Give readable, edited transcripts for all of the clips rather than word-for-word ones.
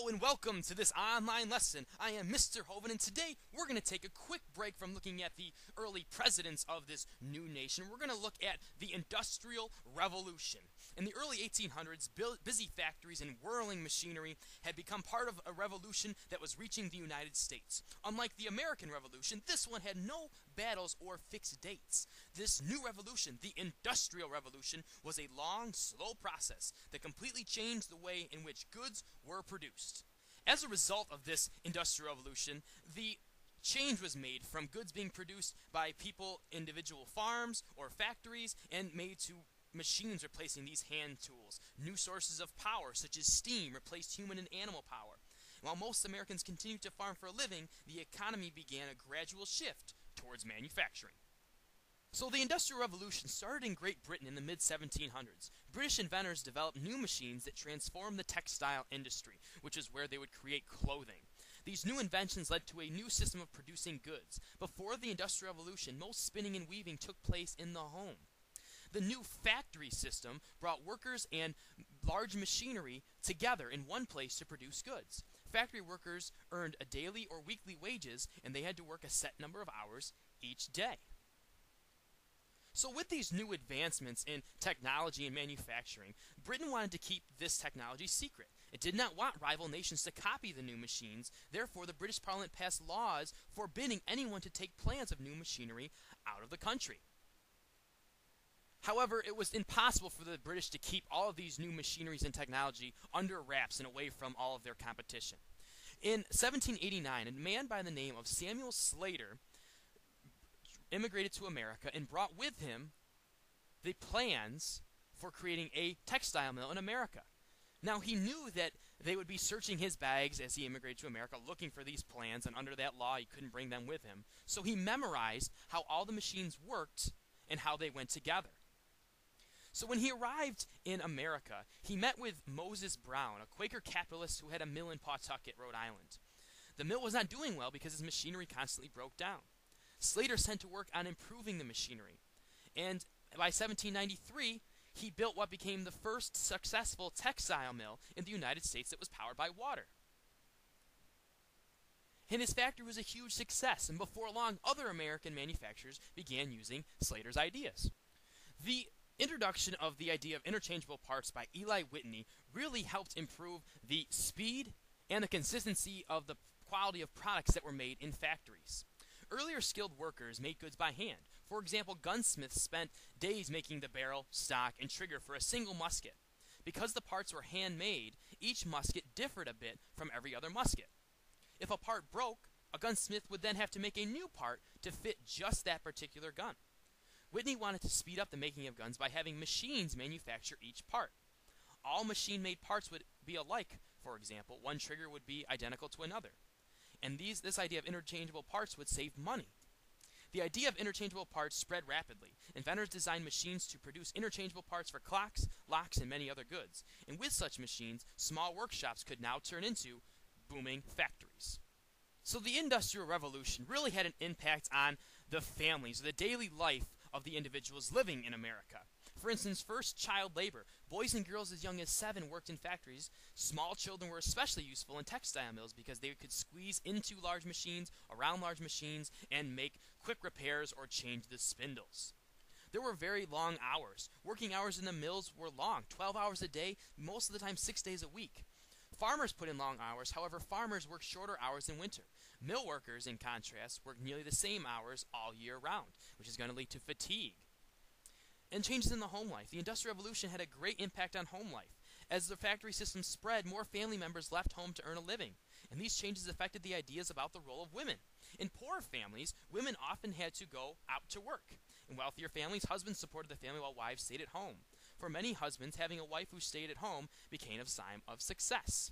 Hello and welcome to this online lesson. I am Mr. Hoven, and today we're going to take a quick break from looking at the early presidents of this new nation. We're going to look at the Industrial Revolution. In the early 1800s, busy factories and whirling machinery had become part of a revolution that was reaching the United States. Unlike the American Revolution, this one had no battles or fixed dates. This new revolution, the Industrial Revolution, was a long, slow process that completely changed the way in which goods were produced. As a result of this Industrial Revolution, the change was made from goods being produced by people, individual farms or factories, and made to machines replacing these hand tools. New sources of power, such as steam, replaced human and animal power. While most Americans continued to farm for a living, the economy began a gradual shift towards manufacturing. So the Industrial Revolution started in Great Britain in the mid-1700s. British inventors developed new machines that transformed the textile industry, which is where they would create clothing. These new inventions led to a new system of producing goods. Before the Industrial Revolution, most spinning and weaving took place in the home. The new factory system brought workers and large machinery together in one place to produce goods. Factory workers earned a daily or weekly wages, and they had to work a set number of hours each day. So with these new advancements in technology and manufacturing, Britain wanted to keep this technology secret. It did not want rival nations to copy the new machines. Therefore, the British Parliament passed laws forbidding anyone to take plans of new machinery out of the country. However, it was impossible for the British to keep all of these new machineries and technology under wraps and away from all of their competition. In 1789, a man by the name of Samuel Slater immigrated to America and brought with him the plans for creating a textile mill in America. Now, he knew that they would be searching his bags as he immigrated to America looking for these plans, and under that law he couldn't bring them with him. So he memorized how all the machines worked and how they went together. So when he arrived in America, he met with Moses Brown, a Quaker capitalist who had a mill in Pawtucket, Rhode Island. The mill was not doing well because his machinery constantly broke down. Slater set to work on improving the machinery, and by 1793, he built what became the first successful textile mill in the United States that was powered by water. And his factory was a huge success, and before long, other American manufacturers began using Slater's ideas. The introduction of the idea of interchangeable parts by Eli Whitney really helped improve the speed and the consistency of the quality of products that were made in factories. Earlier skilled workers made goods by hand. For example, gunsmiths spent days making the barrel, stock, and trigger for a single musket. Because the parts were handmade, each musket differed a bit from every other musket. If a part broke, a gunsmith would then have to make a new part to fit just that particular gun. Whitney wanted to speed up the making of guns by having machines manufacture each part. All machine-made parts would be alike. For example, one trigger would be identical to another. And this idea of interchangeable parts would save money. The idea of interchangeable parts spread rapidly. Inventors designed machines to produce interchangeable parts for clocks, locks, and many other goods. And with such machines, small workshops could now turn into booming factories. So the Industrial Revolution really had an impact on the families, the daily life of the individuals living in America. For instance, first child labor. Boys and girls as young as 7 worked in factories. Small children were especially useful in textile mills because they could squeeze into large machines, around large machines, and make quick repairs or change the spindles. There were very long hours. Working hours in the mills were long, 12 hours a day, most of the time 6 days a week. Farmers put in long hours. However, farmers worked shorter hours in winter. Mill workers, in contrast, worked nearly the same hours all year round, which is going to lead to fatigue. And changes in the home life. The Industrial Revolution had a great impact on home life. As the factory system spread, more family members left home to earn a living. And these changes affected the ideas about the role of women. In poor families, women often had to go out to work. In wealthier families, husbands supported the family while wives stayed at home. For many husbands, having a wife who stayed at home became a sign of success.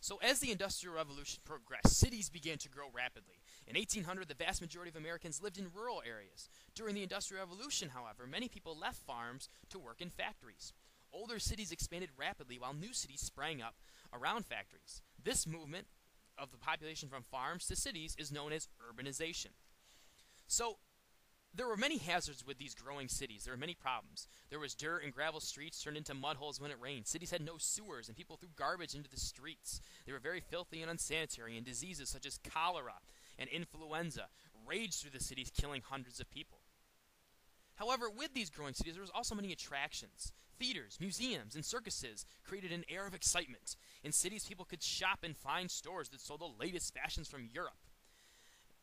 So as the Industrial Revolution progressed, cities began to grow rapidly. In 1800, the vast majority of Americans lived in rural areas. During the Industrial Revolution, however, many people left farms to work in factories. Older cities expanded rapidly while new cities sprang up around factories. This movement of the population from farms to cities is known as urbanization. So There were many hazards with these growing cities. There were many problems. There was dirt and gravel streets turned into mud holes when it rained. Cities had no sewers, and people threw garbage into the streets. They were very filthy and unsanitary, and diseases such as cholera and influenza raged through the cities, killing hundreds of people. However, with these growing cities, there was also many attractions. Theaters, museums, and circuses created an air of excitement. In cities, people could shop and find stores that sold the latest fashions from Europe.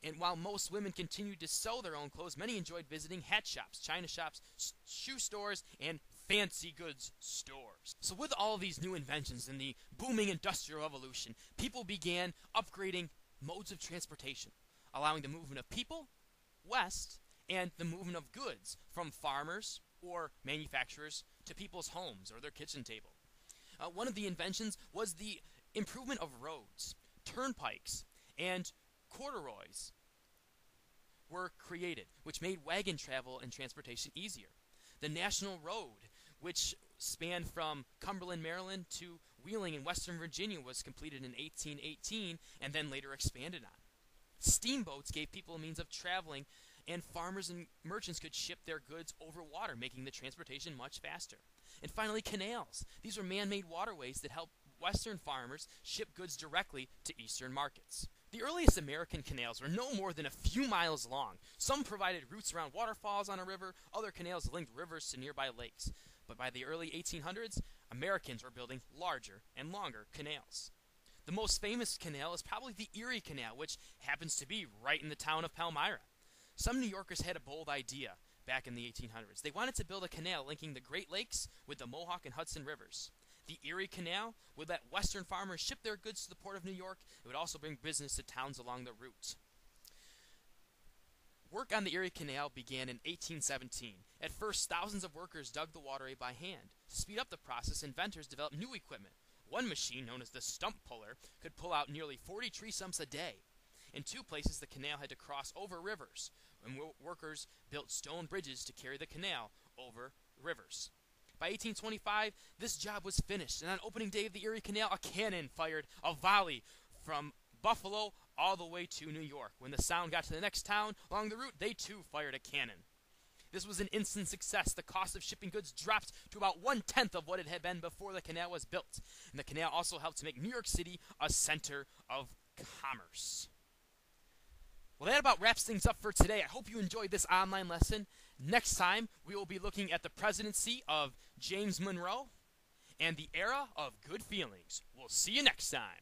And while most women continued to sew their own clothes, many enjoyed visiting hat shops, china shops, shoe stores, and fancy goods stores. So with all of these new inventions and the booming industrial revolution, people began upgrading modes of transportation, allowing the movement of people west and the movement of goods from farmers or manufacturers to people's homes or their kitchen table. One of the inventions was the improvement of roads, turnpikes, and corduroys were created, which made wagon travel and transportation easier. The National Road, which spanned from Cumberland, Maryland to Wheeling in Western Virginia, was completed in 1818 and then later expanded on. Steamboats gave people a means of traveling, and farmers and merchants could ship their goods over water, making the transportation much faster. And finally, canals. These were man-made waterways that helped Western farmers ship goods directly to Eastern markets. The earliest American canals were no more than a few miles long. Some provided routes around waterfalls on a river, other canals linked rivers to nearby lakes. But by the early 1800s, Americans were building larger and longer canals. The most famous canal is probably the Erie Canal, which happens to be right in the town of Palmyra. Some New Yorkers had a bold idea back in the 1800s. They wanted to build a canal linking the Great Lakes with the Mohawk and Hudson rivers. The Erie Canal would let Western farmers ship their goods to the port of New York. It would also bring business to towns along the route. Work on the Erie Canal began in 1817. At first, thousands of workers dug the waterway by hand. To speed up the process, inventors developed new equipment. One machine, known as the stump puller, could pull out nearly 40 tree stumps a day. In two places, the canal had to cross over rivers, and workers built stone bridges to carry the canal over rivers. By 1825, this job was finished, and on opening day of the Erie Canal, a cannon fired a volley from Buffalo all the way to New York. When the sound got to the next town along the route, they too fired a cannon. This was an instant success. The cost of shipping goods dropped to about 1/10 of what it had been before the canal was built. And the canal also helped to make New York City a center of commerce. Well, that about wraps things up for today. I hope you enjoyed this online lesson. Next time, we will be looking at the presidency of James Monroe and the era of good feelings. We'll see you next time.